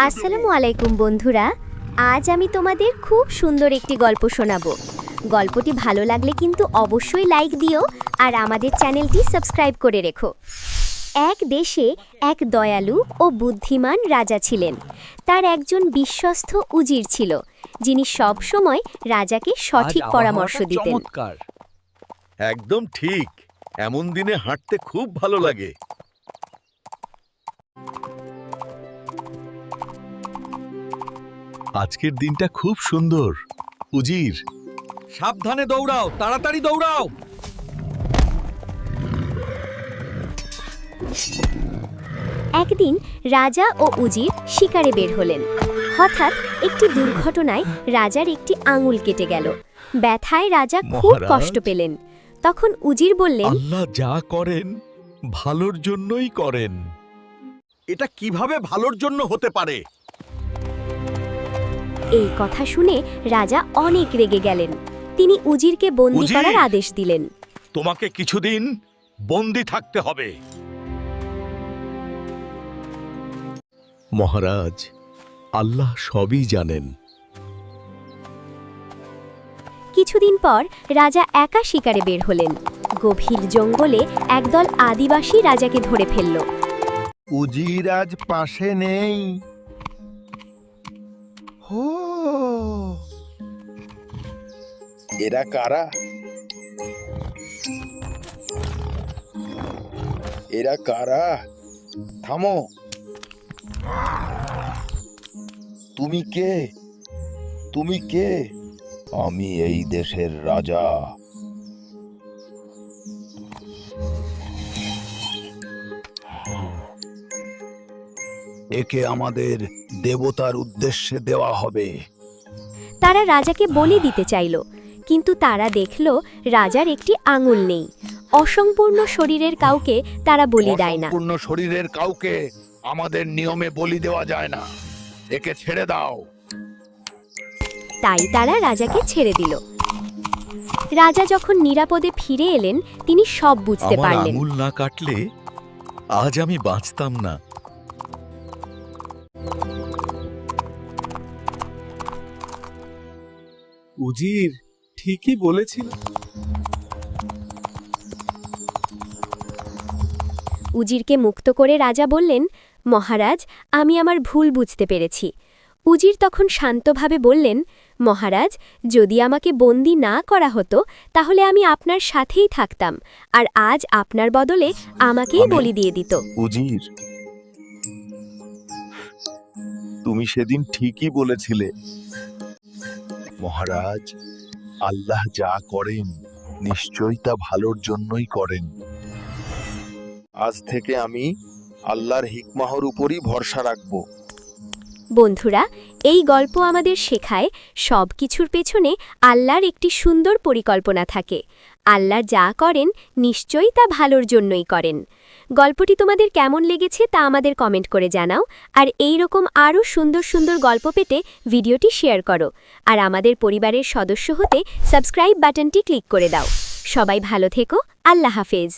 আসসালামু আলাইকুম বন্ধুরা। আজ আমি তোমাদের খুব সুন্দর একটি গল্প শোনাবো। গল্পটি ভালো লাগলে কিন্তু অবশ্যই লাইক দিও আর আমাদের চ্যানেলটি সাবস্ক্রাইব করে রেখো। এক দেশে এক দয়ালু ও বুদ্ধিমান রাজা ছিলেন। তার একজন বিশ্বস্ত উজির ছিল, যিনি সব সময় রাজাকে সঠিক পরামর্শ দিতেন। একদম ঠিক। এমন দিনে হাঁটতে খুব ভালো লাগে। আজকের দিনটা খুব সুন্দর। উজির, সাবধানে দৌড়াও, তাড়াতাড়ি দৌড়াও। একদিন রাজা ও উজির শিকারে বের হলেন। হঠাৎ একটি দুর্ঘটনায় রাজার একটি আঙুল কেটে গেল। ব্যথায় রাজা খুব মহারাজ, কষ্ট পেলেন। তখন উজির বললেন, আল্লাহ যা করেন ভালোর জন্যই করেন। এটা কিভাবে ভালোর জন্য হতে পারে? এই কথা শুনে রাজা অনেক রেগে গেলেন। তিনি উজিরকে বন্দী উজির! করার আদেশ দিলেন। তোমাকে কিছুদিন বন্দী থাকতে হবে। মহারাজ, আল্লাহ সবই জানেন। কিছুদিন পর রাজা একা শিকারে বের হলেন। গভীর জঙ্গলে একদল আদিবাসী রাজাকে ধরে ফেলল। উজির আজ পাশে নেই। হো, এরা কারা? এরা কারা? থামো। তুমি কে? তুমি কে? আমি এই দেশের রাজা। একে আমাদের দেবতার উদ্দেশ্যে দেওয়া হবে। তারা রাজাকে বলি দিতে চাইল, কিন্তু তারা দেখল রাজার একটি আঙুল নেই। অসম্পূর্ণ শরীরের কাউকে তারা বলি দেয় না। অসম্পূর্ণ শরীরের কাউকে আমাদের নিয়মে বলি দেওয়া যায় না। একে ছেড়ে দাও। তাই তারা রাজাকে ছেড়ে দিল। রাজা যখন নিরাপদে ফিরে এলেন, তিনি সব বুঝতে আমার পারলেন। আঙুল না কাটলে আজ আমি বাঁচতাম না। উজির ঠিকই বলেছিল। উজিরকে মুক্ত করে রাজা বললেন, মহারাজ, আমি আমার ভুল বুঝতে পেরেছি। উজির তখন শান্তভাবে বললেন, মহারাজ, যদি আমাকে বন্দী না করা হতো তাহলে আমি আপনার সাথেই থাকতাম, আর আজ আপনার বদলে আমাকেই বলি দিয়ে দিত। উজির, তুমি সেদিন ঠিকই বলেছিলে। মহারাজ, আল্লাহ যা করেন নিশ্চয়ই তা ভালোর জন্যই করেন। আজ থেকে আমি আল্লাহর হিকমাহর উপরই ভরসা রাখব। বন্ধুরা, এই গল্প আমাদের শেখায় সব কিছুর পেছনে আল্লাহর একটি সুন্দর পরিকল্পনা থাকে। আল্লাহ যা করেন নিশ্চয়ই তা ভালোর জন্যই করেন। গল্পটি তোমাদের কেমন লেগেছে তা আমাদের কমেন্ট করে জানাও। আর এই রকম আরও সুন্দর সুন্দর গল্প পেতে ভিডিওটি শেয়ার করো। আর আমাদের পরিবারের সদস্য হতে সাবস্ক্রাইব বাটনটি ক্লিক করে দাও। সবাই ভালো থেকো। আল্লাহ হাফেজ।